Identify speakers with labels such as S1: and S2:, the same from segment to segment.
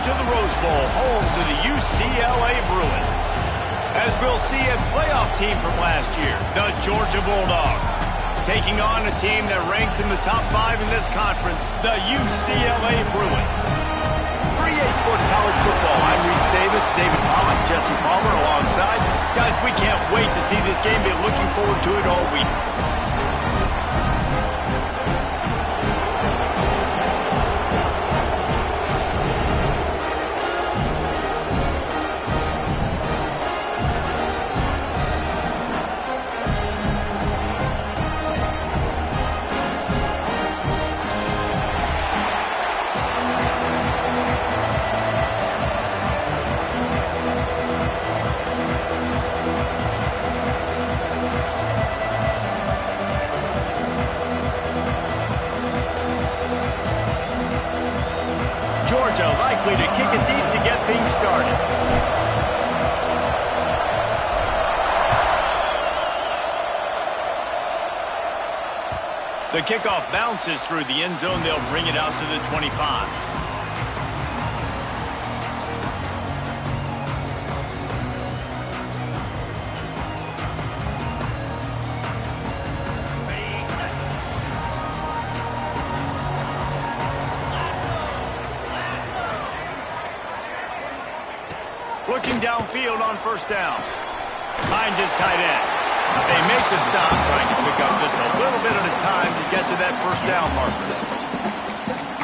S1: to the Rose Bowl, home to the UCLA Bruins. As we'll see a playoff team from last year, the Georgia Bulldogs, taking on a team that ranks in the top 5 in this conference, the UCLA Bruins. For EA Sports College Football, I'm Reese Davis, David Pollock, Jesse Palmer alongside. Guys, we can't wait to see this game. Been looking forward to it all week. Georgia likely to kick it deep to get things started. The kickoff bounces through the end zone. They'll bring it out to the 25. Looking downfield on first down. Finds his tight end. They make the stop, trying to pick up just a little bit of his time to get to that first down marker.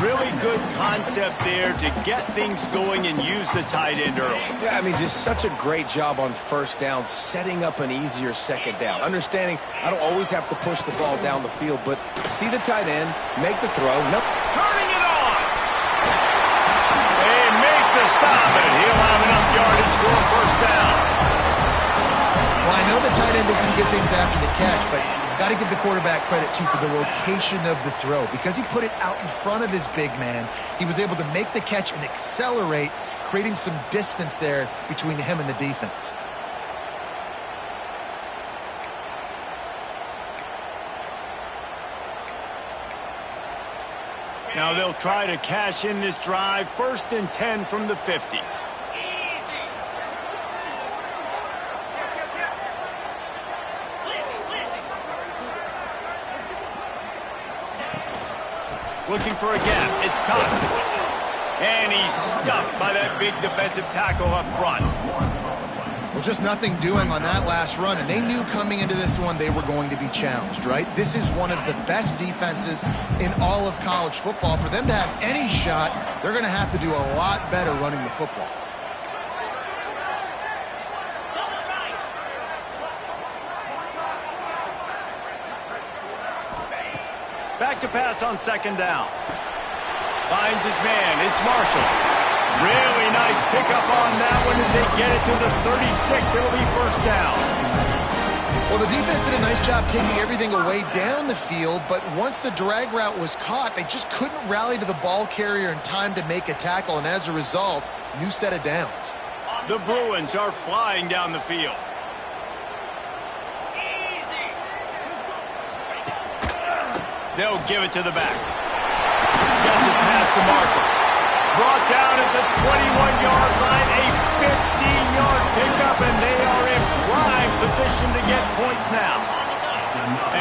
S1: Really good concept there to get things going and use the tight end early.
S2: Yeah, I mean, just such a great job on first down, setting up an easier second down. Understanding I don't always have to push the ball down the field, but see the tight end, make the throw. Nope.
S1: Turning it on! They make the stop, and he'll have enough yardage for a first down.
S3: Well, I know the tight end did some good things after the catch, but you've got to give the quarterback credit, too, for the location of the throw. Because he put it out in front of his big man, he was able to make the catch and accelerate, creating some distance there between him and the defense.
S1: Now they'll try to cash in this drive. 1st and 10 from the 50. Looking for a gap. It's Cox. And he's stuffed by that big defensive tackle up front.
S3: Well, just nothing doing on that last run, and they knew coming into this one they were going to be challenged, right? This is one of the best defenses in all of college football. For them to have any shot, they're going to have to do a lot better running the football.
S1: Back to pass on 2nd down. Finds his man. It's Marshall. Really nice pickup on that one as they get it to the 36. It'll be 1st down.
S3: Well, the defense did a nice job taking everything away down the field, but once the drag route was caught, they just couldn't rally to the ball carrier in time to make a tackle, and as a result, new set of downs.
S1: The Bruins are flying down the field. They'll give it to the back. Gets it past the marker. Brought down at the 21-yard line. A 15-yard pickup, and they are in prime position to get points now.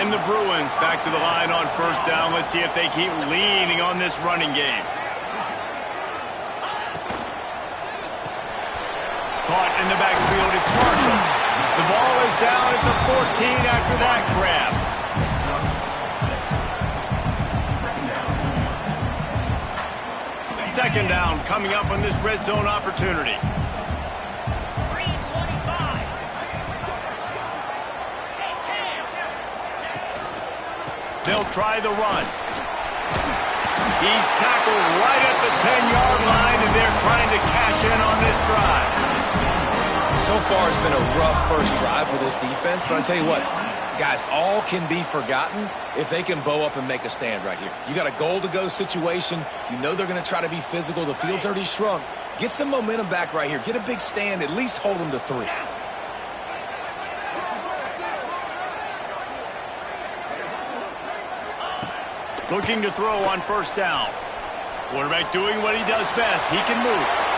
S1: And the Bruins back to the line on 1st down. Let's see if they keep leaning on this running game. Caught in the backfield. It's Marshall. The ball is down at the 14 after that grab. 2nd down coming up on this red zone opportunity. They'll try the run. He's tackled right at the 10-yard line, and they're trying to cash in on this drive.
S2: So far, it's been a rough first drive for this defense, but I tell you what, guys, all can be forgotten if they can bow up and make a stand right here. You got a goal-to-go situation. You know they're going to try to be physical. The field's already shrunk. Get some momentum back right here. Get a big stand. At least hold them to 3.
S1: Looking to throw on 1st down. Quarterback doing what he does best. He can move.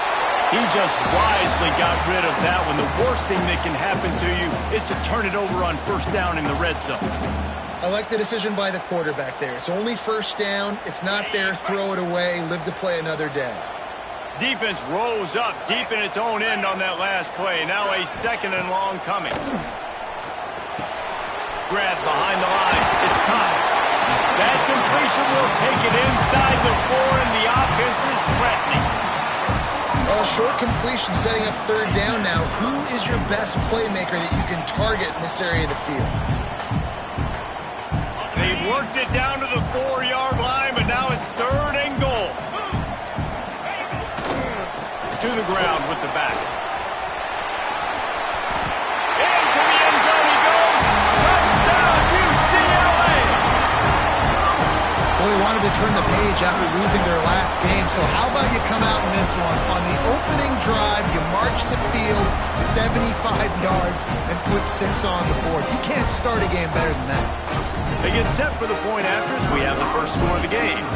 S1: He just wisely got rid of that one. The worst thing that can happen to you is to turn it over on first down in the red zone.
S3: I like the decision by the quarterback there. It's only first down. It's not there. Throw it away. Live to play another day.
S1: Defense rose up deep in its own end on that last play. Now a 2nd and long coming. Grab behind the line. It's Cox. That completion will take it inside the 4, and the offense is threatening.
S3: Well, short completion setting up third down now. Who is your best playmaker that you can target in this area of the field?
S1: They've worked it down to the 4-yard line, but now it's 3rd and goal. To the ground with the back. Into the end zone he goes. Touchdown, UCLA!
S3: Well, they wanted to turn the page after losing their last game, so how about you come out in this one? On the opening drive, you march the field 75 yards and put 6 on the board. You can't start a game better than that.
S1: They get set for the point afters. We have the first score of the game.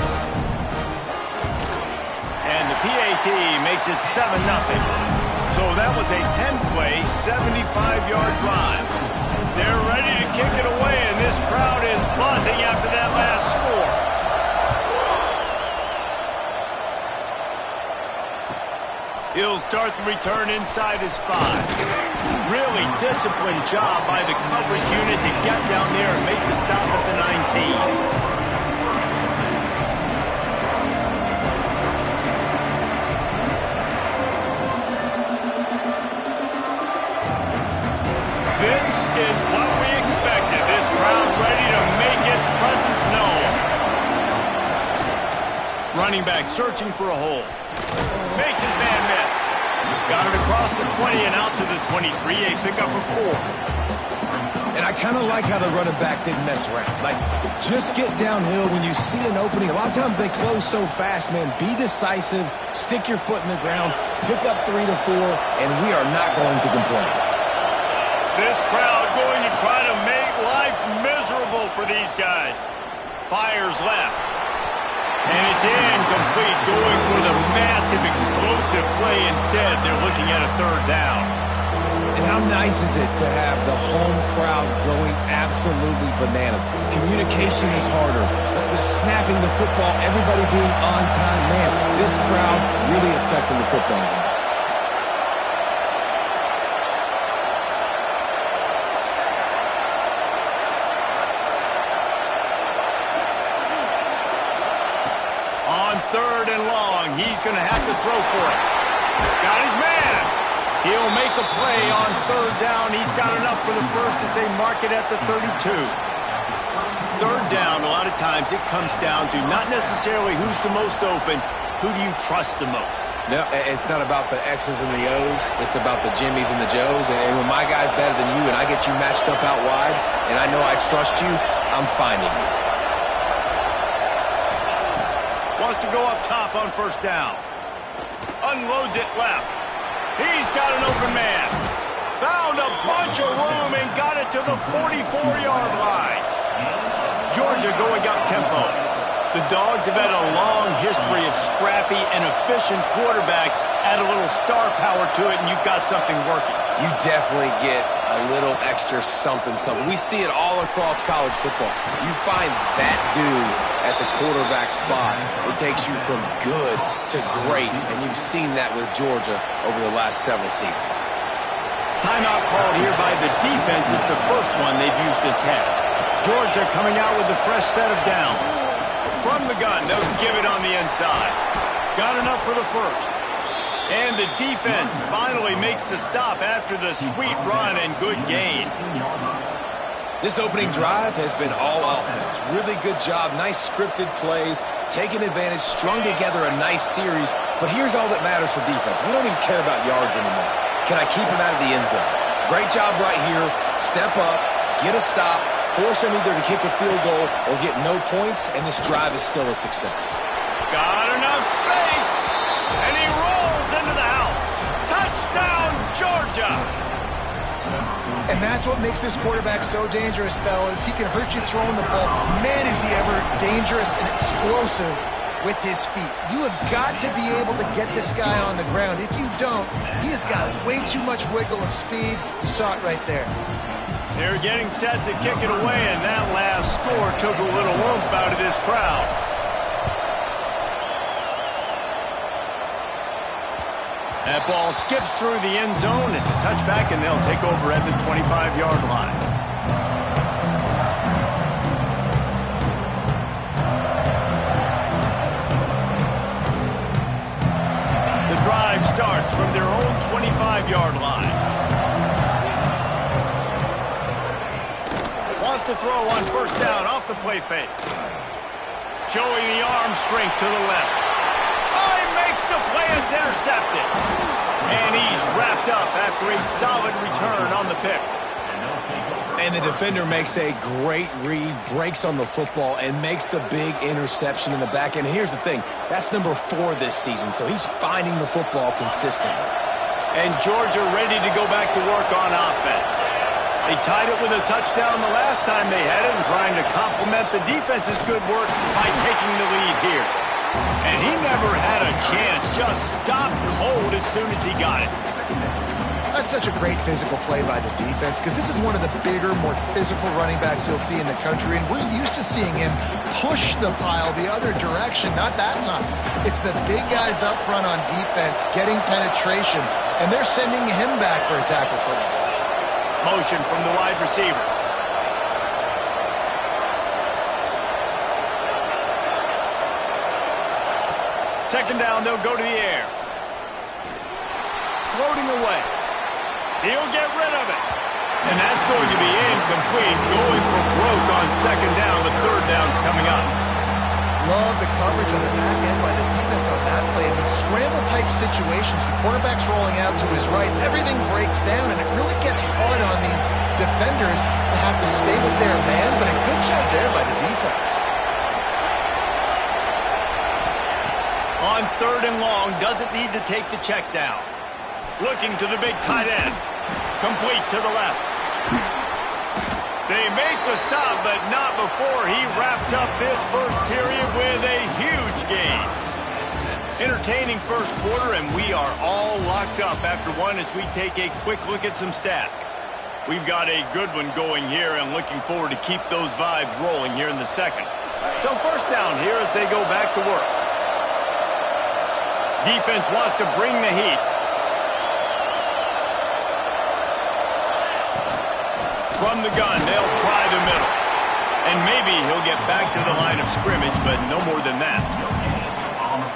S1: And the PAT makes it 7-0. So that was a 10-play, 75-yard drive. They're ready to kick it away, and this crowd is buzzing after that last score. He'll start the return inside his 5. Really disciplined job by the coverage unit to get down there and make the stop at the 19. This is what we expected. This crowd ready to make its presence known. Running back searching for a hole. Makes his man miss. Got it across the 20 and out to the 23. A pickup of 4.
S2: And I kind of like how the running back didn't mess around. Like, just get downhill when you see an opening. A lot of times they close so fast, man. Be decisive. Stick your foot in the ground. Pick up 3 to 4, and we are not going to complain.
S1: This crowd going to try to make life miserable for these guys. Fires left. And it's incomplete, going for the massive explosive play instead. They're looking at a 3rd down.
S2: And how nice is it to have the home crowd going absolutely bananas? Communication is harder. The snapping the football, everybody being on time. Man, this crowd really affecting the football game.
S1: On 3rd and long, he's going to have to throw for it. Got his man. He'll make a play on 3rd down. He's got enough for the first as they mark it at the 32. 3rd down, a lot of times it comes down to not necessarily who's the most open, who do you trust the most?
S2: No, it's not about the X's and the O's. It's about the Jimmies and the Joes. And when my guy's better than you and I get you matched up out wide and I know I trust you, I'm finding you.
S1: Wants to go up top on 1st down. Unloads it left. He's got an open man. Found a bunch of room and got it to the 44-yard line. Georgia going up tempo. The Dogs have had a long history of scrappy and efficient quarterbacks. Add a little star power to it, and you've got something working.
S2: You definitely get a little extra something. We see it all across college football. You find that dude at the quarterback spot, it takes you from good to great, and you've seen that with Georgia over the last several seasons.
S1: Timeout called here by the defense. It's the first one they've used this half. Georgia coming out with a fresh set of downs. From the gun, they'll give it on the inside. Got enough for the first. And the defense finally makes the stop after the sweet run and good gain.
S2: This opening drive has been all offense. Really good job, nice scripted plays, taking advantage, strung together a nice series. But here's all that matters for defense. We don't even care about yards anymore. Can I keep him out of the end zone? Great job right here. Step up, get a stop, force him either to kick a field goal or get no points, and this drive is still a success.
S1: Got enough space, and he rolls into the house. Touchdown, Georgia!
S3: And that's what makes this quarterback so dangerous, fellas. He can hurt you throwing the ball. Man, is he ever dangerous and explosive with his feet. You have got to be able to get this guy on the ground. If you don't, he has got way too much wiggle and speed. You saw it right there.
S1: They're getting set to kick it away, and that last score took a little oomph out of this crowd. That ball skips through the end zone. It's a touchback, and they'll take over at the 25-yard line. The drive starts from their own 25-yard line. Wants to throw on first down off the play fake. Showing the arm strength to the left. Oh, he makes the play. It's intercepted. And he's wrapped up after a solid return on the pick.
S2: And the defender makes a great read, breaks on the football, and makes the big interception in the back end. And here's the thing. That's number 4 this season, so he's finding the football consistently.
S1: And Georgia ready to go back to work on offense. They tied it with a touchdown the last time they had it and trying to complement the defense's good work by taking the lead here. And he never had a chance, just stopped cold as soon as he got it.
S3: That's such a great physical play by the defense because this is one of the bigger, more physical running backs you'll see in the country, and we're used to seeing him push the pile the other direction. Not that time. It's the big guys up front on defense getting penetration, and they're sending him back for a tackle for loss.
S1: Motion from the wide receiver. Second down, they'll go to the air. Floating away. He'll get rid of it. And that's going to be incomplete. Going for broke on second down. The third down's coming up.
S3: Love the coverage on the back end by the defense on that play. In these scramble-type situations, the quarterback's rolling out to his right. Everything breaks down, and it really gets hard on these defenders to have to stay with their man, but a good job there by the defense.
S1: On third and long, doesn't need to take the check down. Looking to the big tight end. Complete to the left. They make the stop, but not before he wraps up this first period with a huge gain. Entertaining first quarter, and we are all locked up after one as we take a quick look at some stats. We've got a good one going here and looking forward to keep those vibes rolling here in the second. So first down here as they go back to work. Defense wants to bring the heat. From the gun, they'll try the middle. And maybe he'll get back to the line of scrimmage, but no more than that.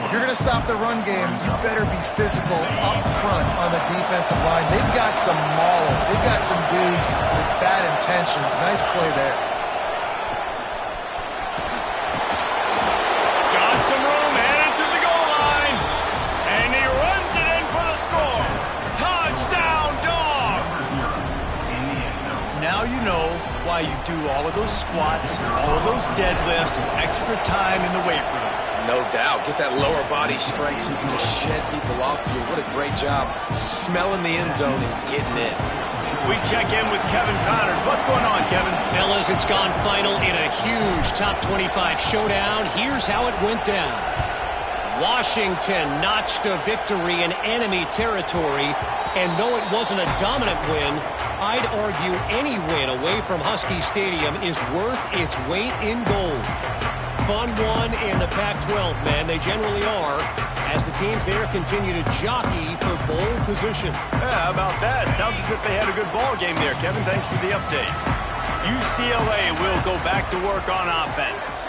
S3: If you're going to stop the run game, you better be physical up front on the defensive line. They've got some maulers. They've got some dudes with bad intentions. Nice play there.
S1: Got some room, headed to the goal line. And he runs it in for the score. Touchdown, Dogs! Now you know why you do all of those squats, all of those deadlifts, extra time in the weight room.
S2: No doubt. Get that lower body strength so you can just shed people off you. What a great job smelling the end zone and getting in.
S1: We check in with Kevin Connors. What's going on, Kevin?
S4: Fellas, it's gone final in a huge top 25 showdown. Here's how it went down. Washington notched a victory in enemy territory, and though it wasn't a dominant win, I'd argue any win away from Husky Stadium is worth its weight in gold. Fun one in the Pac-12, man. They generally are, as the teams there continue to jockey for bowl position.
S1: Yeah, how about that? Sounds as if they had a good ball game there, Kevin. Thanks for the update. UCLA will go back to work on offense.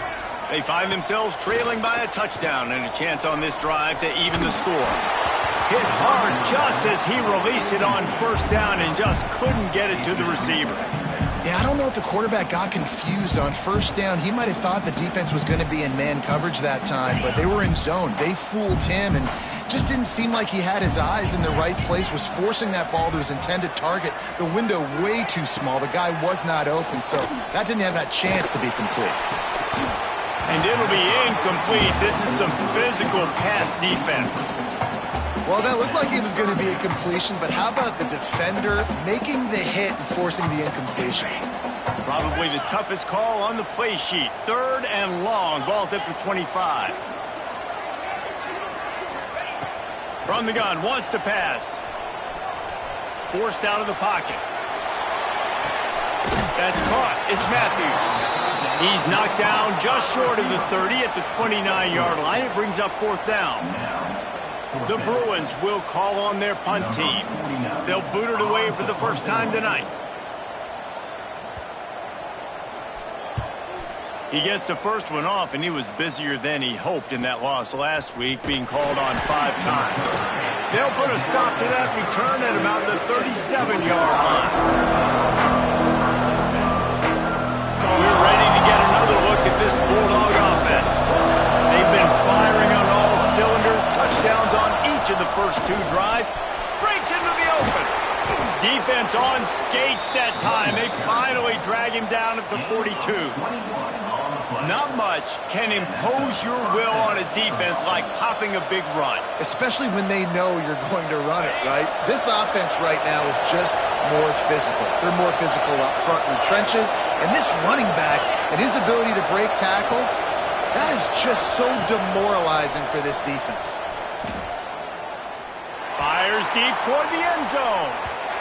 S1: They find themselves trailing by a touchdown and a chance on this drive to even the score. Hit hard just as he released it on first down and just couldn't get it to the receiver.
S3: Yeah, I don't know if the quarterback got confused on first down. He might have thought the defense was going to be in man coverage that time, but they were in zone. They fooled him and just didn't seem like he had his eyes in the right place, was forcing that ball to his intended target. The window way too small. The guy was not open, so that didn't have that chance to be complete.
S1: And it'll be incomplete. This is some physical pass defense.
S3: Well, that looked like it was going to be a completion, but how about the defender making the hit and forcing the incompletion?
S1: Probably the toughest call on the play sheet. Third and long. Ball's at the 25. From the gun, wants to pass. Forced out of the pocket. That's caught. It's Matthews. He's knocked down just short of the 30 at the 29-yard line. It brings up 4th down. The Bruins will call on their punt team. They'll boot it away for the first time tonight. He gets the first one off, and he was busier than he hoped in that loss last week, being called on 5 times. They'll put a stop to that return at about the 37-yard line. We're ready to get another look at this Bulldog offense. They've been firing on all cylinders, touchdowns on each of the first 2 drives. Breaks into the open. Defense on skates that time. They finally drag him down at the 42. Not much can impose your will on a defense like hopping a big run.
S3: Especially when they know you're going to run it, right? This offense right now is just more physical. They're more physical up front in the trenches. And this running back and his ability to break tackles, that is just so demoralizing for this defense.
S1: Fires deep toward the end zone.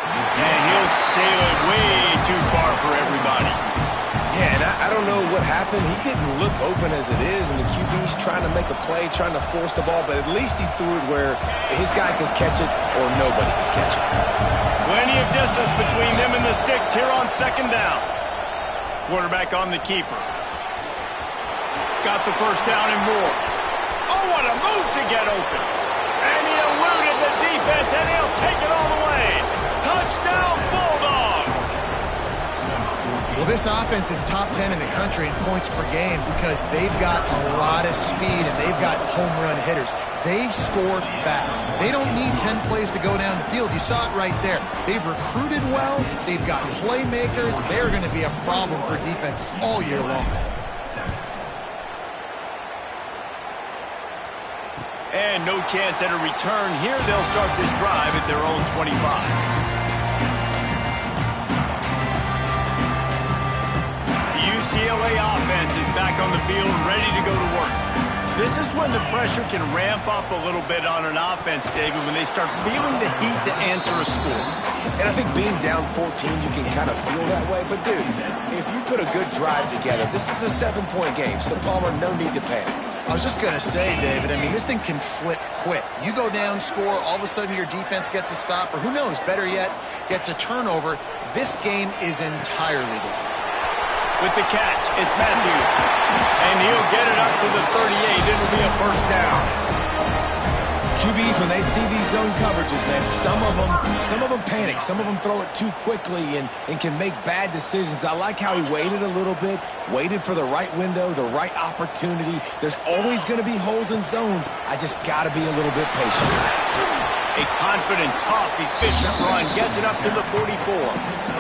S1: And he'll sail it way too far for everybody.
S2: Yeah, and I don't know what happened. He didn't look open as it is, and the QB's trying to make a play, trying to force the ball, but at least he threw it where his guy could catch it or nobody could catch it.
S1: Plenty of distance between them and the sticks here on 2nd down. Quarterback on the keeper. Got the first down and more. Oh, what a move to get open. And he eluded the defense, and he'll take it all the way. Touchdown, Bulldogs!
S3: Well, this offense is top 10 in the country in points per game because they've got a lot of speed and they've got home run hitters. They score fast. They don't need 10 plays to go down the field. You saw it right there. They've recruited well. They've got playmakers. They're going to be a problem for defenses all year long.
S1: And no chance at a return here. They'll start this drive at their own 25. UCLA offense is back on the field, ready to go to work. This is when the pressure can ramp up a little bit on an offense, David, when they start feeling the heat to answer a score.
S2: And I think being down 14, you can kind of feel that way. But, dude, if you put a good drive together, this is a 7-point game, so Palmer, no need to panic.
S3: I was just going to say, David, I mean, this thing can flip quick. You go down, score, all of a sudden your defense gets a stop, or who knows, better yet, gets a turnover. This game is entirely different.
S1: With the catch, it's Matthews. And he'll get it up to the 38. It'll be a first down.
S2: QBs, when they see these zone coverages, man, some of them panic. Some of them throw it too quickly and can make bad decisions. I like how he waited a little bit, waited for the right window, the right opportunity. There's always going to be holes in zones. I just got to be a little bit patient.
S1: A confident, tough, efficient run gets it up to the 44.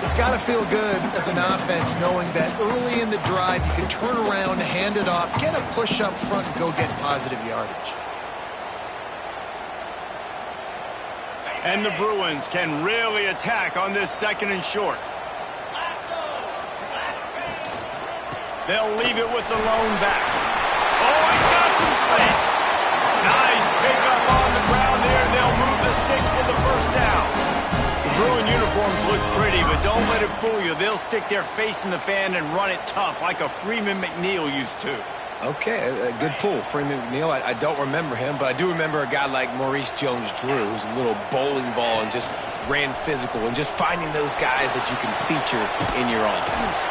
S3: It's got to feel good as an offense knowing that early in the drive you can turn around, hand it off, get a push up front, and go get positive yardage.
S1: And the Bruins can really attack on this 2nd and short. They'll leave it with the lone back. Oh, he's got some space. Nice pickup on the ground there. They'll move the sticks with the first down. Bruin uniforms look pretty, but don't let it fool you. They'll stick their face in the fan and run it tough like a Freeman McNeil used to.
S2: Okay, a good pull. Freeman McNeil, I don't remember him, but I do remember a guy like Maurice Jones-Drew, who's a little bowling ball and just ran physical, and just finding those guys that you can feature in your offense.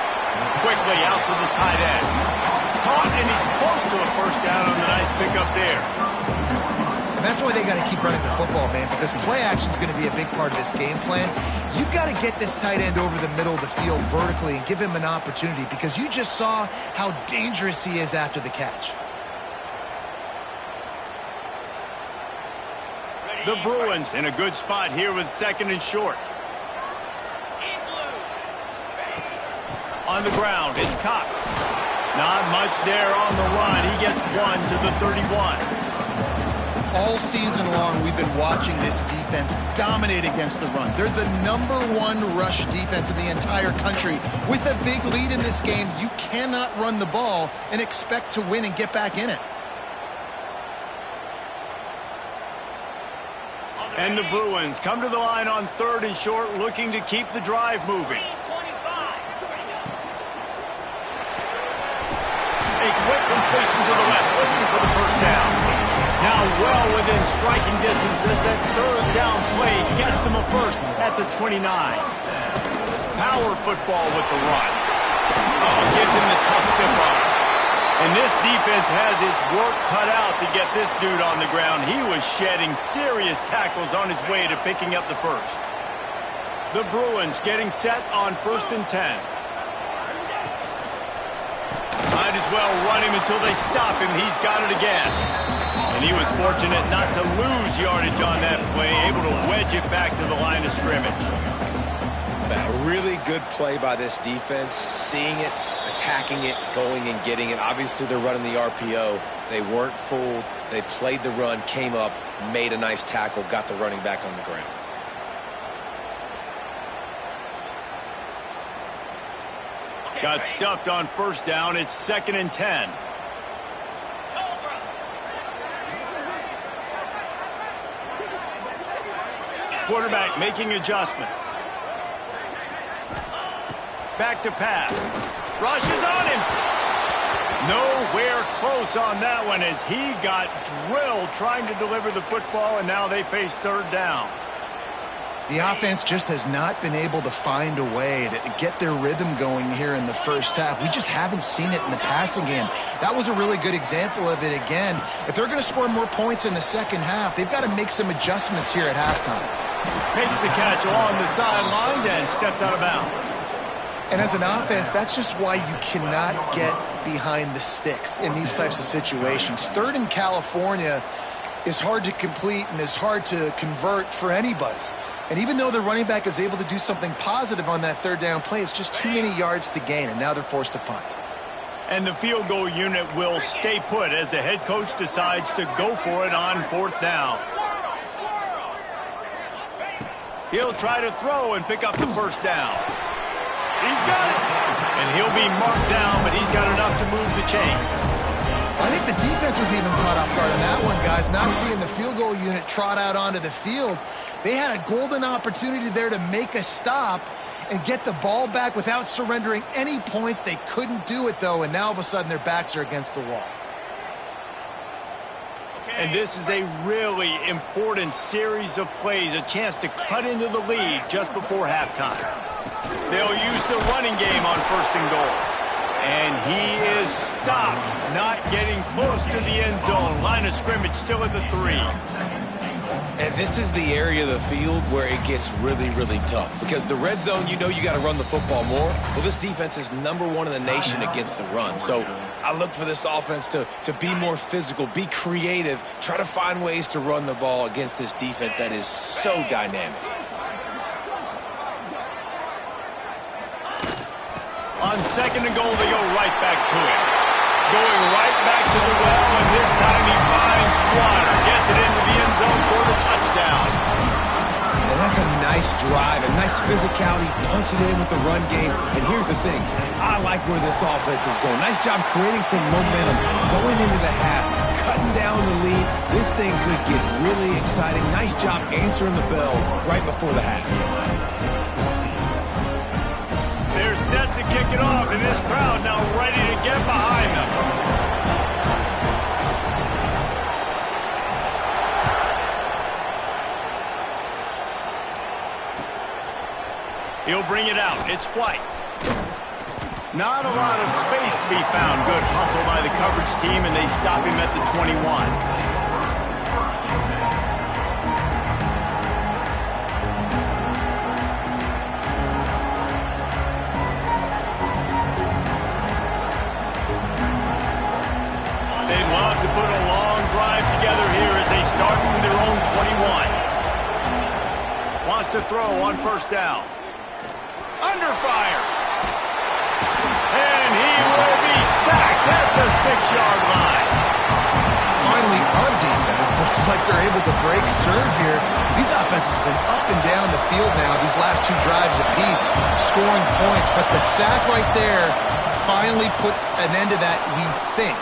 S1: Quickly out to the tight end. Caught, and he's close to a first down on the nice pickup there.
S3: And that's why they got to keep running the football, man, because play action is going to be a big part of this game plan. You've got to get this tight end over the middle of the field vertically and give him an opportunity, because you just saw how dangerous he is after the catch.
S1: The Bruins in a good spot here with 2nd and short. On the ground, it's Cox. Not much there on the run. He gets 1 to the 31.
S3: All season long, we've been watching this defense dominate against the run. They're the #1 rush defense in the entire country. With a big lead in this game, you cannot run the ball and expect to win and get back in it.
S1: And the Bruins come to the line on 3rd and short, looking to keep the drive moving. A quick completion to the left, looking for the first down. Now well within striking distance as that 3rd down play gets him a first at the 29. Power football with the run. Oh, gives him the tough stiff arm. And this defense has its work cut out to get this dude on the ground. He was shedding serious tackles on his way to picking up the first. The Bruins getting set on 1st and 10. Might as well run him until they stop him. He's got it again. And he was fortunate not to lose yardage on that play, able to wedge it back to the line of scrimmage.
S2: A really good play by this defense, seeing it, attacking it, going and getting it. Obviously, they're running the RPO. They weren't fooled. They played the run, came up, made a nice tackle, got the running back on the ground.
S1: Got stuffed on 1st down. It's 2nd and 10. Quarterback making adjustments. Back to pass. Rushes on him. Nowhere close on that one as he got drilled trying to deliver the football, and now they face 3rd down.
S3: The offense just has not been able to find a way to get their rhythm going here in the first half. We just haven't seen it in the passing game. That was a really good example of it again. If they're going to score more points in the second half, they've got to make some adjustments here at halftime.
S1: Makes the catch along the sidelines and steps out of bounds.
S3: And as an offense, that's just why you cannot get behind the sticks in these types of situations. 3rd in California is hard to complete and is hard to convert for anybody. And even though the running back is able to do something positive on that 3rd down play, it's just too many yards to gain, and now they're forced to punt.
S1: And the field goal unit will stay put as the head coach decides to go for it on 4th down. He'll try to throw and pick up the first down. He's got it. And he'll be marked down, but he's got enough to move the chains.
S3: I think the defense was even caught off guard on that one, guys. Not seeing the field goal unit trot out onto the field. They had a golden opportunity there to make a stop and get the ball back without surrendering any points. They couldn't do it, though, and now all of a sudden their backs are against the wall.
S1: And this is a really important series of plays, a chance to cut into the lead just before halftime. They'll use the running game on 1st and goal. And he is stopped, not getting close to the end zone. Line of scrimmage still at the 3.
S2: And this is the area of the field where it gets really, really tough. Because the red zone, you know you got to run the football more. Well, this defense is #1 in the nation against the run. So I look for this offense to be more physical, be creative, try to find ways to run the ball against this defense that is so dynamic.
S1: On 2nd and goal, they go right back to it. Going right back to the well, and this time he finds water. Gets it into the end zone for the touchdown.
S2: And that's a nice drive, a nice physicality, punching it in with the run game. And here's the thing. I like where this offense is going. Nice job creating some momentum, going into the half, cutting down the lead. This thing could get really exciting. Nice job answering the bell right before the half.
S1: They're set to kick it off, and this crowd now ready to get behind them. He'll bring it out. It's White. Not a lot of space to be found. Good hustle by the coverage team, and they stop him at the 21. Put a long drive together here as they start from their own 21. Wants to throw on 1st down. Under fire. And he will be sacked at the 6-yard line.
S3: Finally, on defense, looks like they're able to break serve here. These offenses have been up and down the field now, these last 2 drives apiece, scoring points. But the sack right there finally puts an end to that, we think.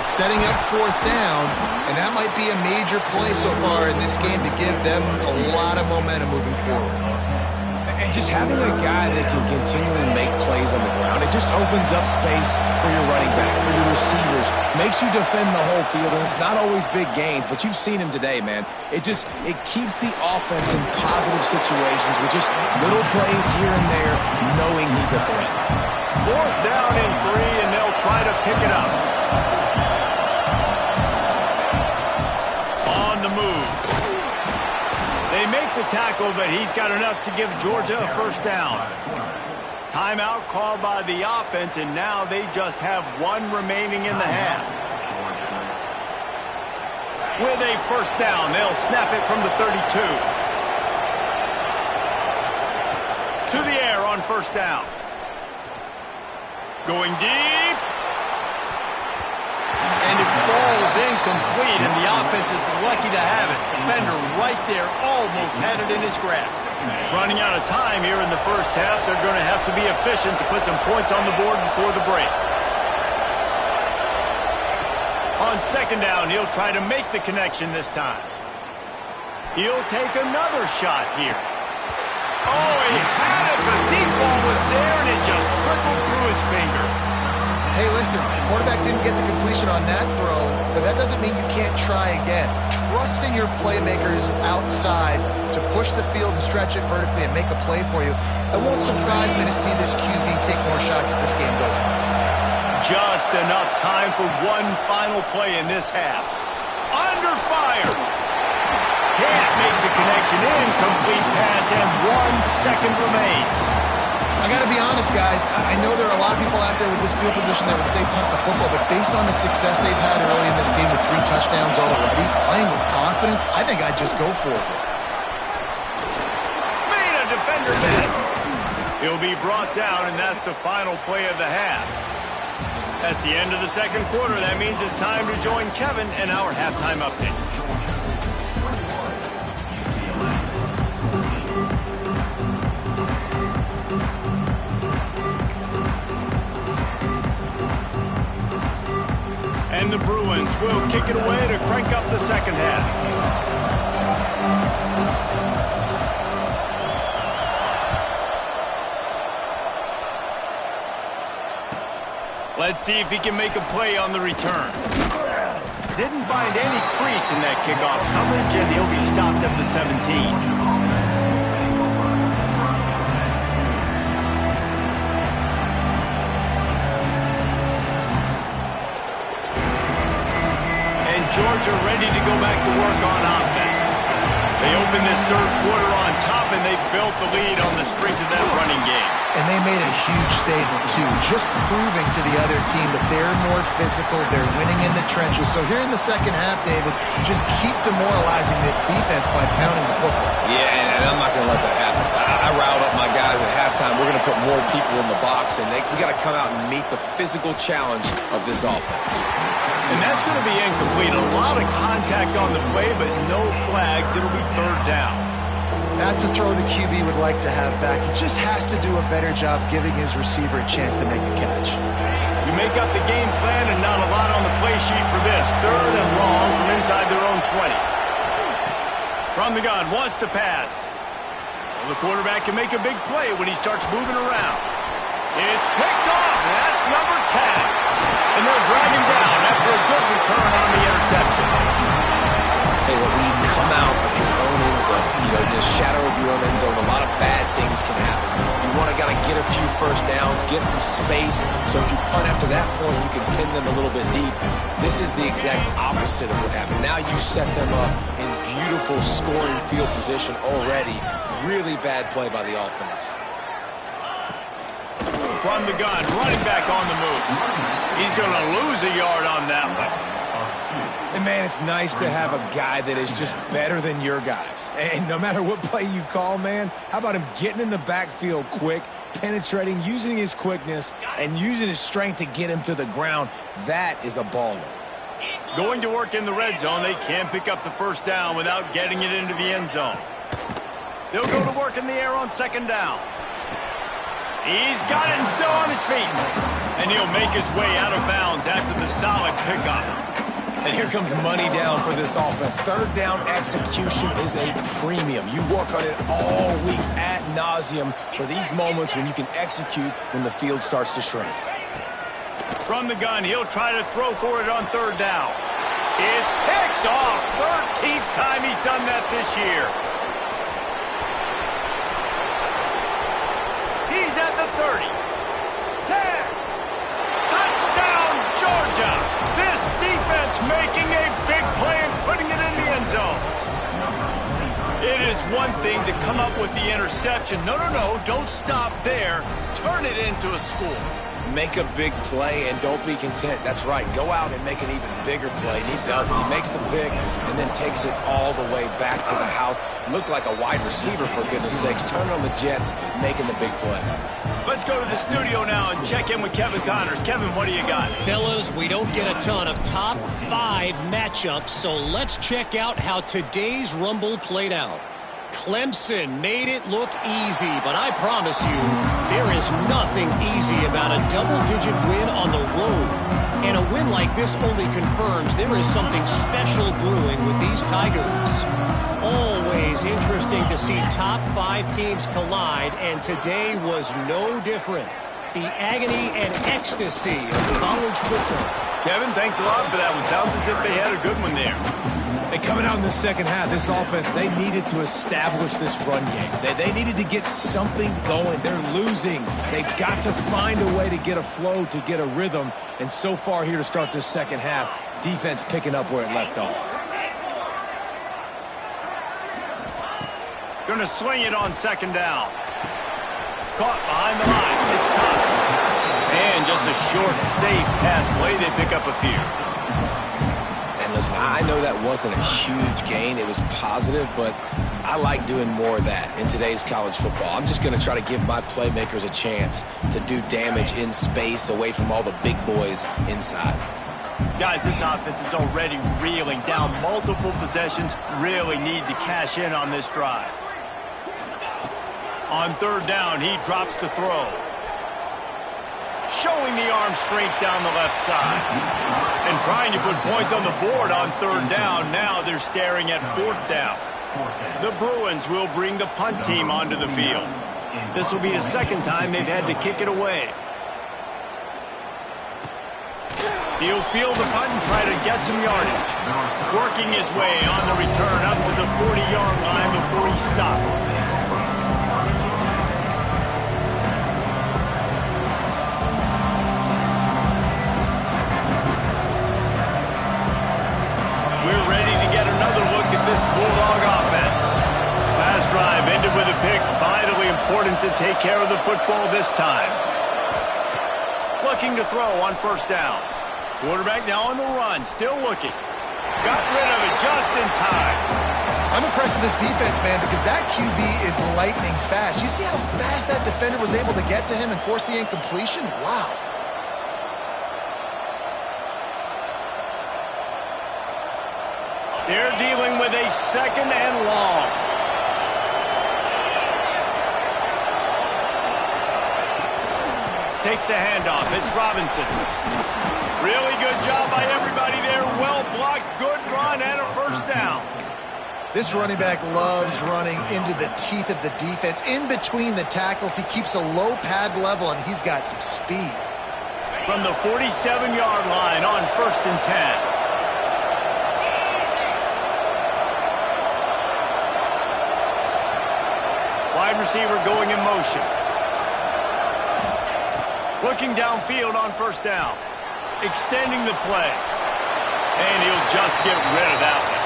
S3: setting up fourth down, and that might be a major play so far in this game to give them a lot of momentum moving forward.
S2: And just having a guy that can continually make plays on the ground, it just opens up space for your running back, for your receivers, makes you defend the whole field, and it's not always big gains, but you've seen him today, man. It keeps the offense in positive situations with just little plays here and there, knowing he's a threat.
S1: Fourth down and 3, and they'll try to pick it up. On the move. They make the tackle, but he's got enough to give Georgia a first down. Timeout called by the offense, and now they just have one remaining in the half. With a first down, they'll snap it from the 32. To the air on first down. Going deep. And it falls incomplete, and the offense is lucky to have it. Defender right there almost had it in his grasp. Running out of time here in the first half, they're going to have to be efficient to put some points on the board before the break. On second down, he'll try to make the connection this time. He'll take another shot here. Oh, he had it. The deep ball was there, and it just trickled through his fingers.
S3: Hey, listen, quarterback didn't get the completion on that throw, but that doesn't mean you can't try again. Trust in your playmakers outside to push the field and stretch it vertically and make a play for you. It won't surprise me to see this QB take more shots as this game goes on.
S1: Just enough time for one final play in this half. Under fire. Can't make the connection. Incomplete pass, and 1 second remains.
S3: I got to be honest, guys. I know there are a lot of people out there with this field position that would say punt the football, but based on the success they've had early in this game with 3 touchdowns already, playing with confidence, I think I'd just go for it.
S1: Made a defender miss. He'll be brought down, and that's the final play of the half. That's the end of the second quarter. That means it's time to join Kevin and our halftime update. And the Bruins will kick it away to crank up the second half. Let's see if he can make a play on the return. Didn't find any crease in that kickoff coverage, and he'll be stopped at the 17. Georgia ready to go back to work on offense. They open this third quarter on top, and they built the lead on the strength of that running game.
S3: And they made a huge statement, too, just proving to the other team that they're more physical, they're winning in the trenches. So here in the second half, David, just keep demoralizing this defense by pounding the football.
S2: Yeah, and I'm not going to let that happen. I riled up my guys at halftime. We're going to put more people in the box, and we got to come out and meet the physical challenge of this offense.
S1: And that's going to be incomplete. A lot of contact on the play, but no flags. It'll be third down.
S3: That's a throw the QB would like to have back. He just has to do a better job giving his receiver a chance to make a catch.
S1: You make up the game plan, and not a lot on the play sheet for this. Third and long from inside their own 20. From the gun, wants to pass. Well, the quarterback can make a big play when he starts moving around. It's picked off, and that's number 10. And they'll drag him down after a good return on the interception.
S2: Tell you what, when you come out of your own end zone, the shadow of your own end zone, a lot of bad things can happen. You want to get a few first downs, get some space, so if you punt after that point, you can pin them a little bit deep. This is the exact opposite of what happened. Now you set them up in beautiful scoring field position already. Really bad play by the offense.
S1: From the gun, running back on the move. He's going to lose a yard on that one.
S2: And, man, it's nice to have a guy that is just better than your guys. And no matter what play you call, man, how about him getting in the backfield quick, penetrating, using his quickness, and using his strength to get him to the ground? That is a baller.
S1: Going to work in the red zone. They can't pick up the first down without getting it into the end zone. They'll go to work in the air on second down. He's got it and still on his feet. And he'll make his way out of bounds after the solid pickup.
S2: And here comes money down for this offense. Third down execution is a premium. You work on it all week ad nauseum for these moments when you can execute when the field starts to shrink.
S1: From the gun, he'll try to throw for it on third down. It's picked off. 13th time he's done that this year. He's at the 30. 10. Touchdown, Georgia. This defense making a big play and putting it in the end zone. It is one thing to come up with the interception. No, don't stop there. Turn it into a score.
S2: Make a big play and don't be content. That's right. Go out and make an even bigger play. And he does it. He makes the pick and then takes it all the way back to the house. Looked like a wide receiver, for goodness sakes. Turn on the Jets, making the big play.
S1: Let's go to the studio now and check in with Kevin Connors. Kevin, what do you got?
S4: Fellas, we don't get a ton of top 5 matchups, so let's check out how today's Rumble played out. Clemson made it look easy, but I promise you, there is nothing easy about a double-digit win on the road. And a win like this only confirms there is something special brewing with these Tigers. Always interesting to see top 5 teams collide, and today was no different. The agony and ecstasy of college football.
S1: Kevin, thanks a lot for that one. Sounds as if they had a good one there.
S2: And coming out in the second half, this offense, they needed to establish this run game. They needed to get something going. They're losing. They've got to find a way to get a flow, to get a rhythm. And so far here to start this second half, defense picking up where it left off.
S1: Going to swing it on second down. Caught behind the line. It's Cox. And just a short, safe pass play. They pick up a few.
S2: Listen, I know that wasn't a huge gain. It was positive, but I like doing more of that in today's college football. I'm just going to try to give my playmakers a chance to do damage in space away from all the big boys inside.
S1: Guys, this offense is already reeling down multiple possessions. Really need to cash in on this drive. On third down, he drops to throw. Showing the arm strength down the left side. And trying to put points on the board on third down. Now they're staring at fourth down. The Bruins will bring the punt team onto the field. This will be the second time they've had to kick it away. He'll field the punt and try to get some yardage. Working his way on the return up to the 40-yard line before he stopped. Drive ended with a pick. Vitally important to take care of the football this time. Looking to throw on first down. Quarterback now on the run. Still looking. Got rid of it just in time.
S3: I'm impressed with this defense, man, because that QB is lightning fast. You see how fast that defender was able to get to him and force the incompletion? Wow.
S1: They're dealing with a second and long. Takes the handoff. It's Robinson. Really good job by everybody there. Well blocked, good run, and a first down.
S3: This running back loves running into the teeth of the defense. In between the tackles, he keeps a low pad level, and he's got some speed.
S1: From the 47-yard line on first and 10. Wide receiver going in motion. Looking downfield on first down. Extending the play. And he'll just get rid of that one.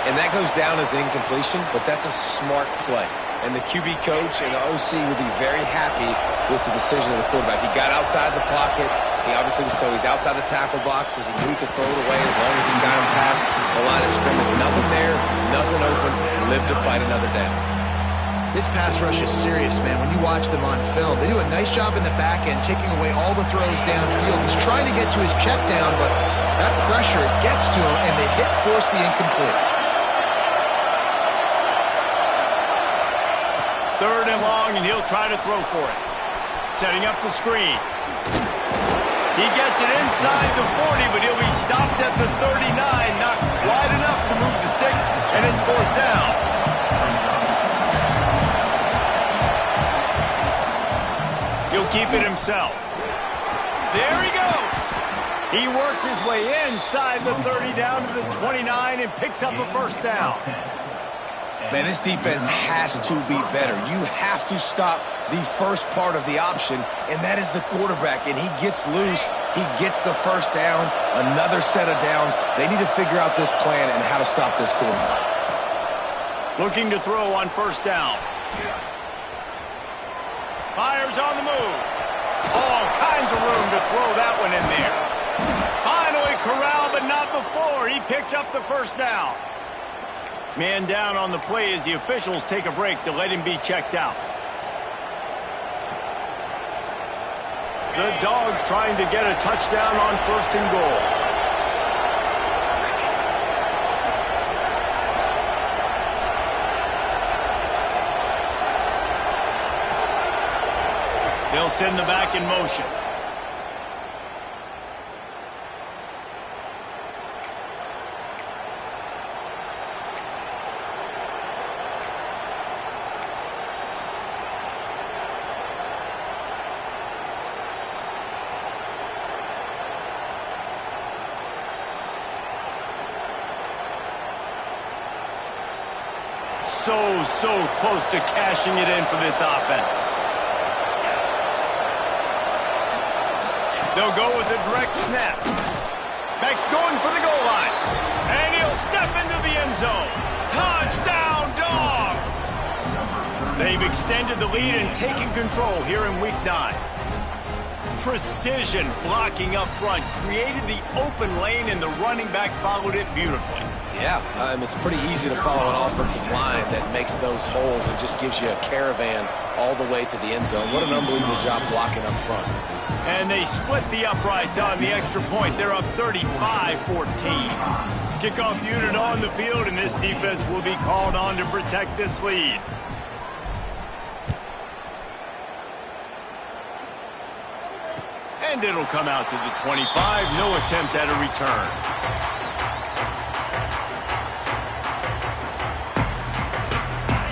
S2: And that goes down as incompletion, but that's a smart play. And the QB coach and the OC will be very happy with the decision of the quarterback. He got outside the pocket. He obviously was, so he's outside the tackle boxes. He knew he could throw it away as long as he got him past the line of scrimmage. Nothing there, nothing open. Live to fight another down.
S3: This pass rush is serious, man. When you watch them on film, they do a nice job in the back end, taking away all the throws downfield. He's trying to get to his check down, but that pressure gets to him, and they force the incomplete.
S1: Third and long, and he'll try to throw for it. Setting up the screen. He gets it inside the 40, but he'll be stopped at the 39. Not quite enough to move the sticks, and it's 4th down. He'll keep it himself. There he goes. He works his way inside the 30 down to the 29 and picks up a 1st down.
S2: Man, this defense has to be better. You have to stop the first part of the option, and that is the quarterback. And he gets loose. He gets the 1st down, another set of downs. They need to figure out this plan and how to stop this quarterback.
S1: Looking to throw on 1st down. Fires on the move. All kinds of room to throw that one in there. Finally corralled, but not before. He picked up the 1st down. Man down on the play as the officials take a break to let him be checked out. The Dogs trying to get a touchdown on 1st and goal. They'll send the back in motion. So close to cashing it in for this offense. They'll go with a direct snap. Beck's going for the goal line. And he'll step into the end zone. Touchdown, Dogs! They've extended the lead and taken control here in Week 9. Precision blocking up front created the open lane, and the running back followed it beautifully.
S2: Yeah, it's pretty easy to follow an offensive line that makes those holes and just gives you a caravan all the way to the end zone. What an unbelievable job blocking up front.
S1: And they split the uprights on the extra point. They're up 35-14. Kickoff unit on the field, and this defense will be called on to protect this lead. And it'll come out to the 25. No attempt at a return.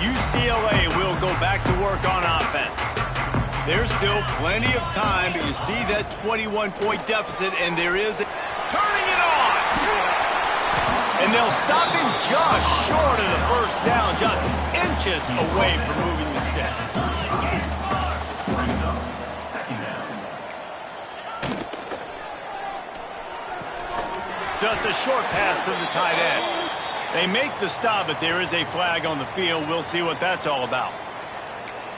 S1: UCLA will go back to work on offense. There's still plenty of time, but you see that 21-point deficit, and there is turning it on. And they'll stop him just short of the 1st down, just inches away from moving the sticks. Just a short pass to the tight end. They make the stop, but there is a flag on the field. We'll see what that's all about.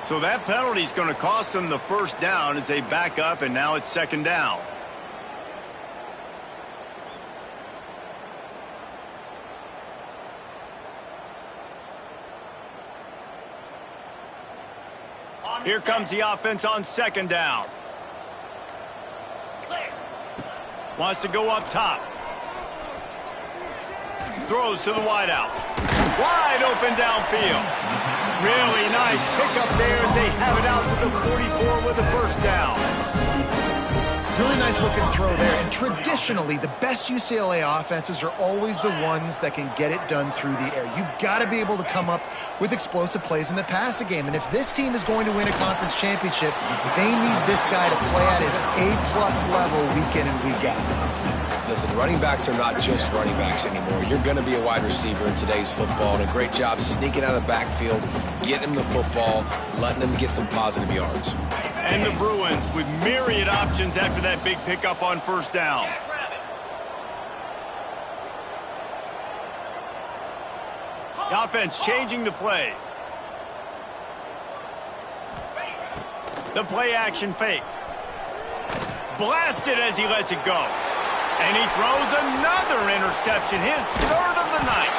S1: So that penalty is going to cost them the 1st down as they back up, and now it's 2nd down. Here comes the offense on 2nd down. Wants to go up top. Throws to the wideout. Wide open downfield. Really nice pickup there as they have it out to the 44 with the 1st down.
S3: Really nice looking throw there. And traditionally, the best UCLA offenses are always the ones that can get it done through the air. You've got to be able to come up with explosive plays in the passing game. And if this team is going to win a conference championship, they need this guy to play at his A+ level week in and week out.
S2: Listen, running backs are not just running backs anymore. You're going to be a wide receiver in today's football, and a great job sneaking out of the backfield, getting him the football, letting them get some positive yards.
S1: And the Bruins with myriad options after that big pickup on 1st down. The offense changing the play. The play action fake. Blasted as he lets it go. And he throws another interception, his 3rd of the night.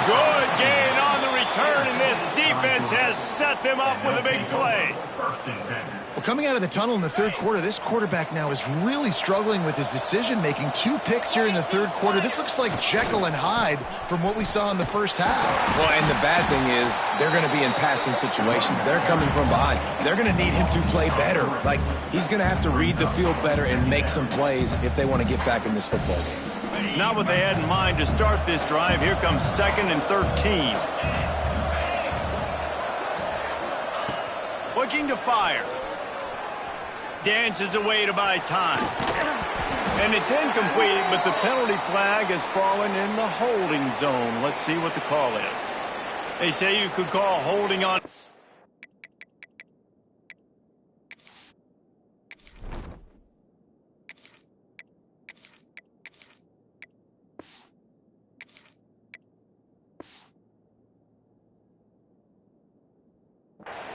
S1: Good gain on the return, and this defense defense has set them up with a big play.
S3: Well, coming out of the tunnel in the third quarter, this quarterback now is really struggling with his decision-making. 2 picks here in the third quarter. This looks like Jekyll and Hyde from what we saw in the first half.
S2: Well, and the bad thing is they're going to be in passing situations. They're coming from behind. They're going to need him to play better. Like, he's going to have to read the field better and make some plays if they want to get back in this football game.
S1: Not what they had in mind to start this drive. Here comes 2nd and 13. Looking to fire. Dances away to buy time. And it's incomplete, but the penalty flag has fallen in the holding zone. Let's see what the call is. They say you could call holding on.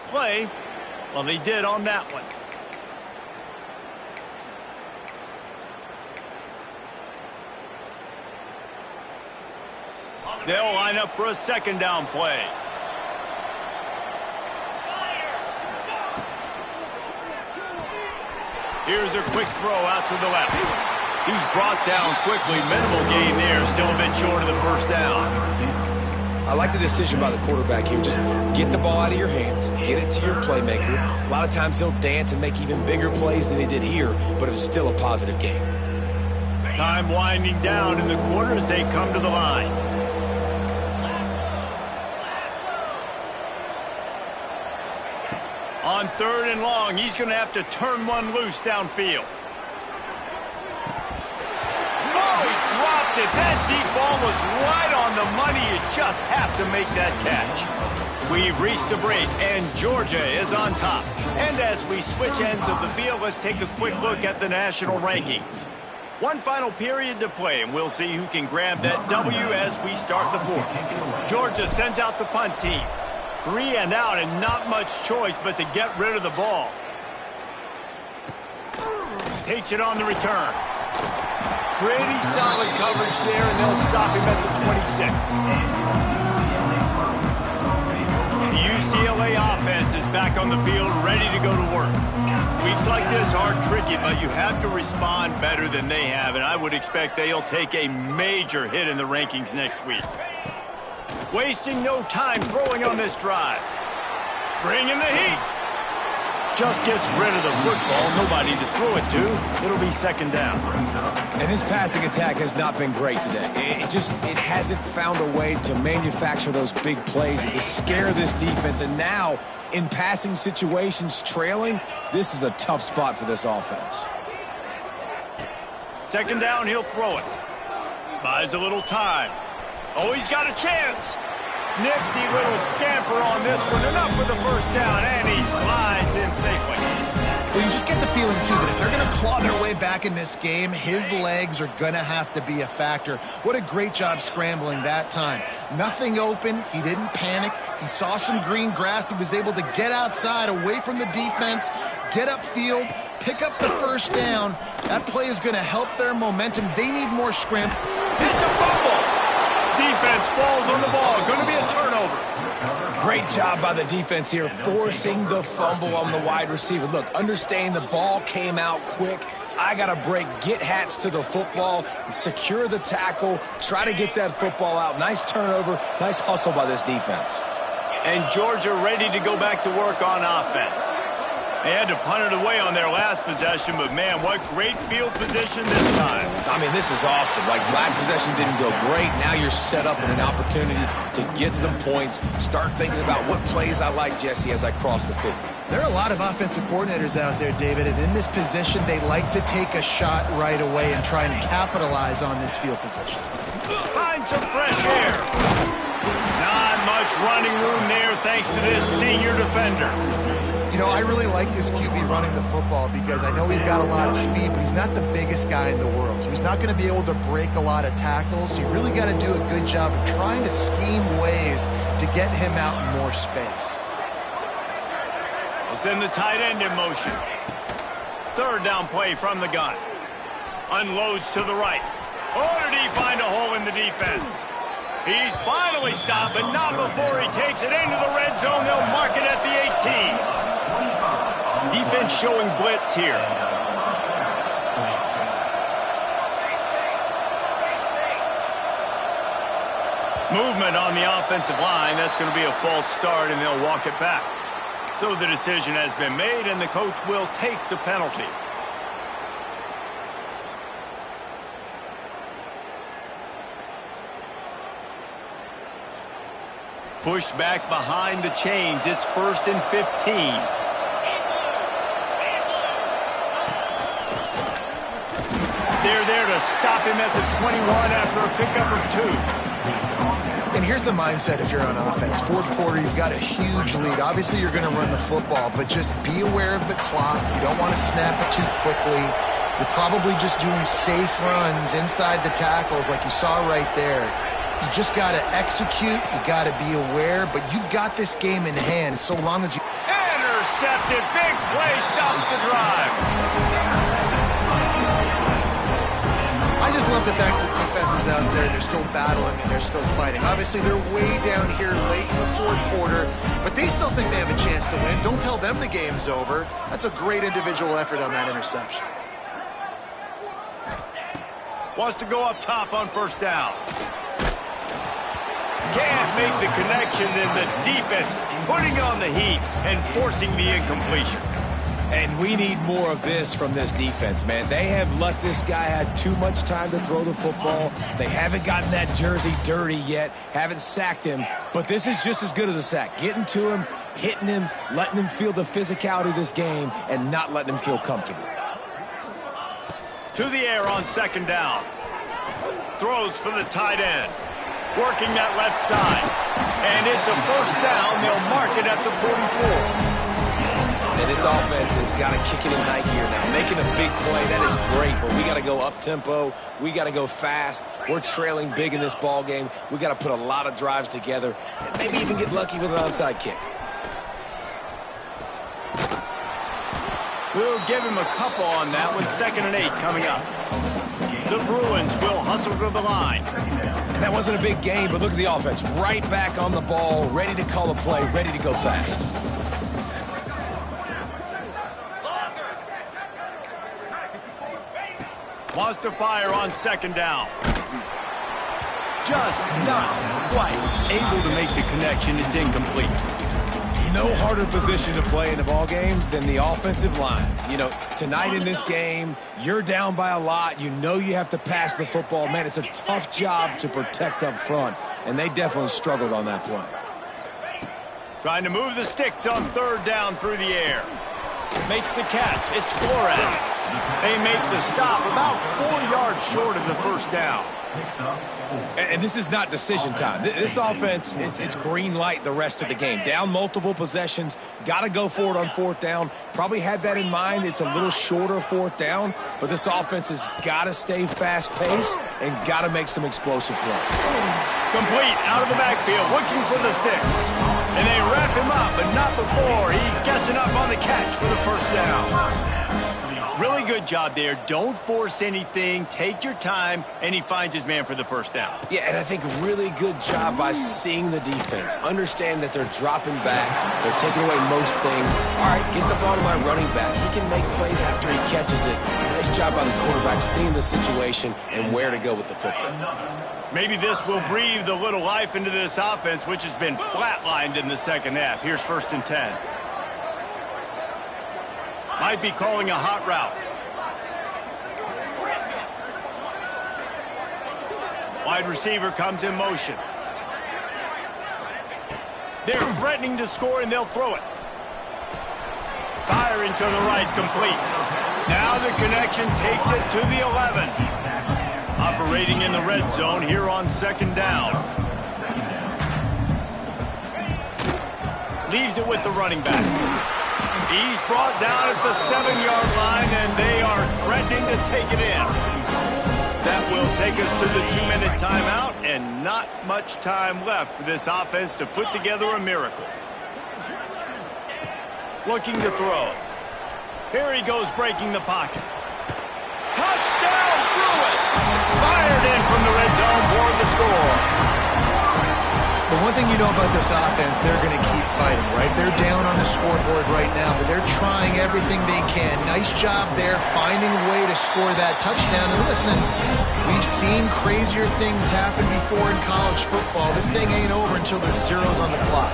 S1: Play. Well, they did on that one. They'll line up for a 2nd down play. Here's a quick throw out to the left. He's brought down quickly. Minimal gain there. Still a bit short of the 1st down.
S2: I like the decision by the quarterback here. Just get the ball out of your hands. Get it to your playmaker. A lot of times he'll dance and make even bigger plays than he did here, but it was still a positive game.
S1: Time winding down in the quarter as they come to the line. On 3rd and long, he's going to have to turn one loose downfield. Oh, he dropped it. That deep ball was right on the money. You just have to make that catch. We've reached the break, and Georgia is on top. And as we switch ends of the field, let's take a quick look at the national rankings. One final period to play, and we'll see who can grab that W as we start the 4th. Georgia sends out the punt team. 3 and out, and not much choice but to get rid of the ball. Takes it on the return. Pretty solid coverage there, and they'll stop him at the 26. The UCLA offense is back on the field, ready to go to work. Weeks like this are tricky, but you have to respond better than they have, and I would expect they'll take a major hit in the rankings next week. Wasting no time throwing on this drive. Bringing the heat. Just gets rid of the football. Nobody to throw it to. It'll be 2nd down.
S2: And this passing attack has not been great today. It hasn't found a way to manufacture those big plays and to scare this defense. And now, in passing situations, trailing, this is a tough spot for this offense.
S1: 2nd down, he'll throw it. Buys a little time. Oh, he's got a chance. Nifty little scamper on this one. Enough for the 1st down, and he slides in safely.
S3: Well, you just get the feeling, too, that if they're going to claw their way back in this game, his legs are going to have to be a factor. What a great job scrambling that time. Nothing open. He didn't panic. He saw some green grass. He was able to get outside, away from the defense, get upfield, pick up the 1st down. That play is going to help their momentum. They need more scrimp.
S1: It's a fumble. Defense falls on the ball. Going to be a turnover.
S2: Great job by the defense here, forcing the fumble on the wide receiver. Look, understand the ball came out quick. I got to break, get hats to the football, secure the tackle, try to get that football out. Nice turnover, nice hustle by this defense.
S1: And Georgia ready to go back to work on offense. They had to punt it away on their last possession, but man, what great field position this time.
S2: I mean, this is awesome. Like, last possession didn't go great. Now you're set up in an opportunity to get some points. Start thinking about what plays I like, Jesse, as I cross the 50.
S3: There are a lot of offensive coordinators out there, David, and in this position, they like to take a shot right away and try and capitalize on this field position.
S1: Find some fresh air. Not much running room there thanks to this senior defender.
S3: You know, I really like this QB running the football because I know he's got a lot of speed, but he's not the biggest guy in the world. So he's not going to be able to break a lot of tackles. So you really got to do a good job of trying to scheme ways to get him out in more space.
S1: We'll send the tight end in motion. 3rd down play from the gun. Unloads to the right. Oh, did he find a hole in the defense? He's finally stopped, but not before he takes it into the red zone. They'll mark it at the 18. Defense showing blitz here. Movement on the offensive line. That's going to be a false start, and they'll walk it back. So the decision has been made, and the coach will take the penalty. Pushed back behind the chains. It's 1st and 15. They're there to stop him at the 21 after a pickup of 2.
S3: And here's the mindset if you're on offense. Fourth quarter, you've got a huge lead. Obviously, you're going to run the football, but just be aware of the clock. You don't want to snap it too quickly. You're probably just doing safe runs inside the tackles like you saw right there. You just got to execute. You got to be aware, but you've got this game in hand so long as you...
S1: Intercepted. Big play stops the drive.
S3: I just love the fact that the defense is out there. They're still battling and they're still fighting. Obviously, they're way down here late in the fourth quarter, but they still think they have a chance to win. Don't tell them the game's over. That's a great individual effort on that interception.
S1: Wants to go up top on 1st down. Can't make the connection, and the defense putting on the heat and forcing the incompletion.
S2: And we need more of this from this defense, man. They have let this guy have too much time to throw the football. They haven't gotten that jersey dirty yet, haven't sacked him, but this is just as good as a sack. Getting to him, hitting him, letting him feel the physicality of this game, and not letting him feel comfortable.
S1: To the air on 2nd down. Throws for the tight end. Working that left side. And it's a 1st down. They'll mark it at the 44.
S2: And this offense has got to kick it in high gear now. Making a big play, that is great, but we got to go up-tempo. We got to go fast. We're trailing big in this ball game. We got to put a lot of drives together and maybe even get lucky with an onside kick.
S1: We'll give him a couple on that with 2nd and 8 coming up. The Bruins will hustle to the line.
S2: And that wasn't a big game, but look at the offense. Right back on the ball, ready to call a play, ready to go fast.
S1: Wants to fire on 2nd down. Just not quite able to make the connection. It's incomplete.
S2: No harder position to play in the ball game than the offensive line. You know, tonight in this game, you're down by a lot. You know you have to pass the football. Man, it's a tough job to protect up front, and they definitely struggled on that play.
S1: Trying to move the sticks on 3rd down through the air. Makes the catch. It's Flores. They make the stop about 4 yards short of the 1st down.
S2: And this is not decision time. This offense, it's green light the rest of the game. Down multiple possessions, got to go for it on 4th down. Probably had that in mind. It's a little shorter 4th down, but this offense has got to stay fast-paced and got to make some explosive plays.
S1: Complete out of the backfield, looking for the sticks. And they wrap him up, but not before he gets enough on the catch for the 1st down. Really good job there. Don't force anything. Take your time, and he finds his man for the 1st down.
S2: Yeah, and I think really good job by seeing the defense. Understand that they're dropping back. They're taking away most things. All right, get the ball to my running back. He can make plays after he catches it. Nice job by the quarterback seeing the situation and where to go with the football.
S1: Maybe this will breathe a little life into this offense, which has been flatlined in the 2nd half. Here's 1st and 10. Might be calling a hot route. Wide receiver comes in motion. They're threatening to score, and they'll throw it. Firing to the right, complete. Now the connection takes it to the 11. Operating in the red zone here on 2nd down. Leaves it with the running back. He's brought down at the 7-yard line, and they are threatening to take it in. That will take us to the 2-minute timeout, and not much time left for this offense to put together a miracle. Looking to throw. Here he goes, breaking the pocket. Touchdown, Bruins! Fired in from the red zone for the score.
S3: The one thing you know about this offense, they're going to keep fighting, right? They're down on the scoreboard right now, but they're trying everything they can. Nice job there, finding a way to score that touchdown. And listen, we've seen crazier things happen before in college football. This thing ain't over until there's zeros on the clock.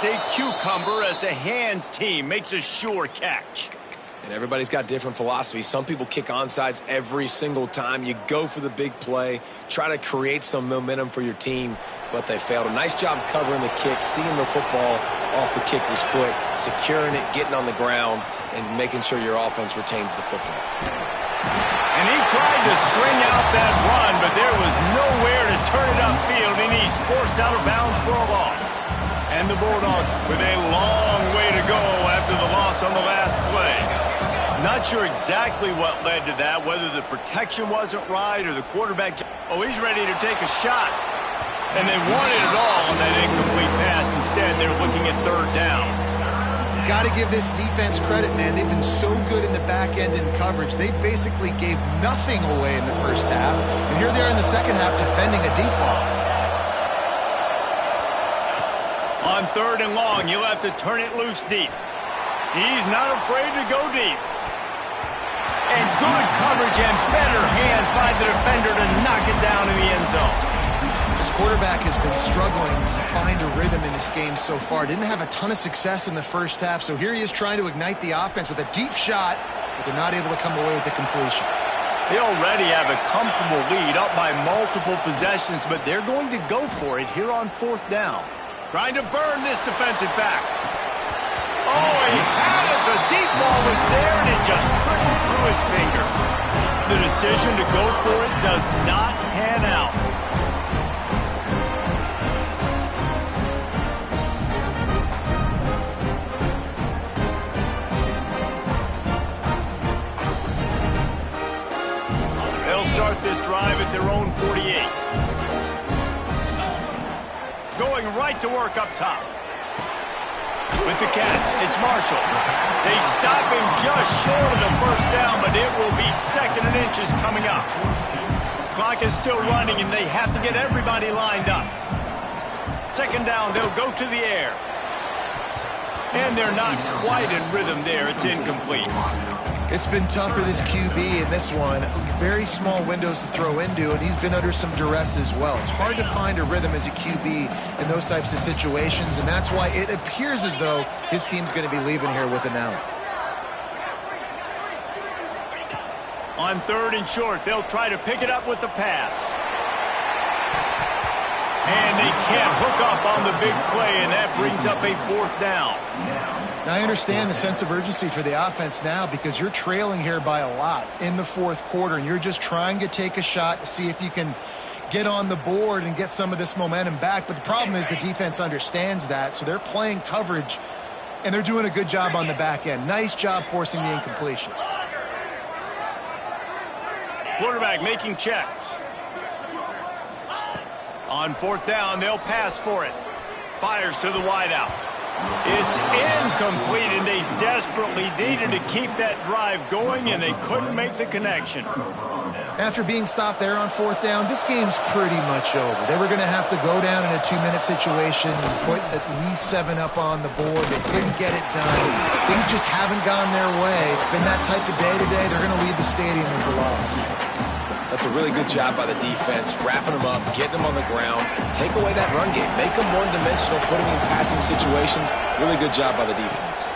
S1: A cucumber as the hands team makes a sure catch.
S2: And everybody's got different philosophies. Some people kick onsides every single time. You go for the big play, try to create some momentum for your team, but they failed. A nice job covering the kick, seeing the football off the kicker's foot, securing it, getting on the ground, and making sure your offense retains the football.
S1: And he tried to string out that run, but there was nowhere to turn it upfield, and he's forced out of bounds for a loss. And the Bulldogs with a long way to go after the loss on the last play. Not sure exactly what led to that, whether the protection wasn't right or the quarterback. Oh, he's ready to take a shot. And they wanted it all on that incomplete pass. Instead, they're looking at third down.
S3: Got to give this defense credit, man. They've been so good in the back end in coverage. They basically gave nothing away in the first half. And here they are in the second half defending a deep ball.
S1: On third and long, you'll have to turn it loose deep. He's not afraid to go deep. And good coverage and better hands by the defender to knock it down in the end zone.
S3: This quarterback has been struggling to find a rhythm in this game so far. Didn't have a ton of success in the first half, so here he is trying to ignite the offense with a deep shot, but they're not able to come away with the completion.
S1: They already have a comfortable lead, up by multiple possessions, but they're going to go for it here on fourth down. Trying to burn this defensive back. Oh, he had it. The deep ball was there, and it just trickled through his fingers. The decision to go for it does not pan out. They'll start this drive at their own 48. Going right to work up top. With the catch, it's Marshall. They stop him just short of the first down, but it will be second and inches coming up. Clock is still running, and they have to get everybody lined up. Second down, they'll go to the air. And they're not quite in rhythm there. It's incomplete.
S3: It's been tough for this QB in this one. Very small windows to throw into, and he's been under some duress as well. It's hard to find a rhythm as a QB in those types of situations, and that's why it appears as though his team's going to be leaving here with an out.
S1: On third and short, they'll try to pick it up with the pass. And they can't hook up on the big play, and that brings up a fourth down.
S3: Now, I understand the sense of urgency for the offense now because you're trailing here by a lot in the fourth quarter, and you're just trying to take a shot to see if you can get on the board and get some of this momentum back. But the problem is the defense understands that, so they're playing coverage, and they're doing a good job on the back end. Nice job forcing the incompletion.
S1: Quarterback making checks. On fourth down, they'll pass for it. Fires to the wideout. It's incomplete, and they desperately needed to keep that drive going, and they couldn't make the connection.
S3: After being stopped there on fourth down, this game's pretty much over. They were going to have to go down in a 2-minute situation and put at least 7 up on the board. They couldn't get it done. Things just haven't gone their way. It's been that type of day today. They're going to leave the stadium with the loss.
S2: That's a really good job by the defense, wrapping them up, getting them on the ground, take away that run game, make them one-dimensional, put them in passing situations. Really good job by the defense.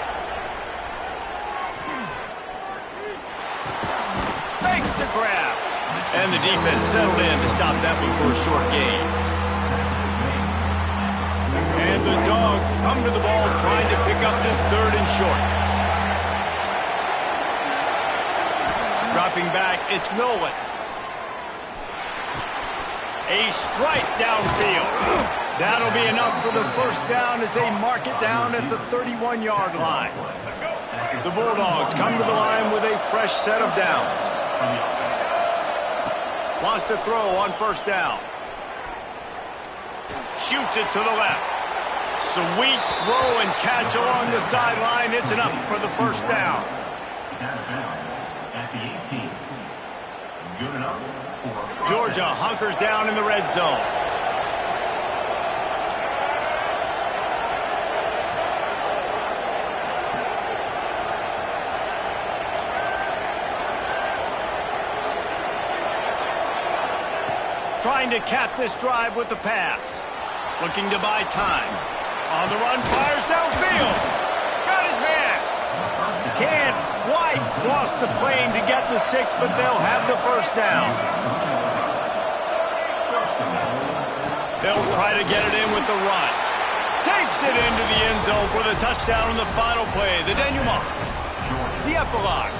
S1: Makes the grab. And the defense settled in to stop that one for a short gain. And the Dogs come to the ball trying to pick up this third and short. Dropping back, it's Nolan. A strike downfield. That'll be enough for the first down as they mark it down at the 31-yard line. The Bulldogs come to the line with a fresh set of downs. Wants to throw on first down. Shoots it to the left. Sweet throw and catch along the sideline. It's enough for the first down. Georgia hunkers down in the red zone. Trying to cap this drive with the pass. Looking to buy time. On the run, fires downfield. Got his man. Can't quite cross the plane to get the 6, but they'll have the first down. They'll try to get it in with the run. Takes it into the end zone for the touchdown on the final play. The denouement. The epilogue.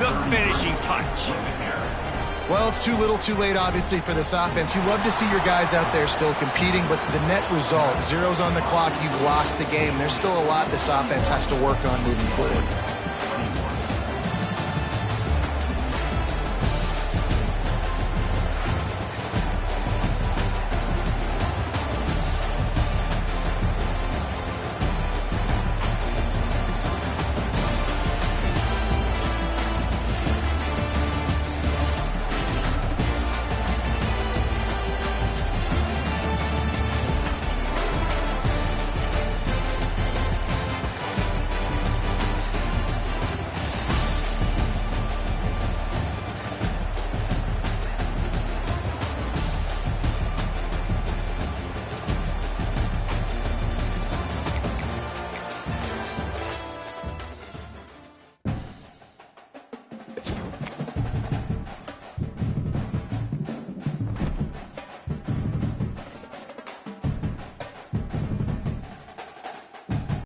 S1: The finishing touch.
S3: Well, it's too little too late, obviously, for this offense. You love to see your guys out there still competing, but the net result, zeros on the clock, you've lost the game. There's still a lot this offense has to work on moving forward.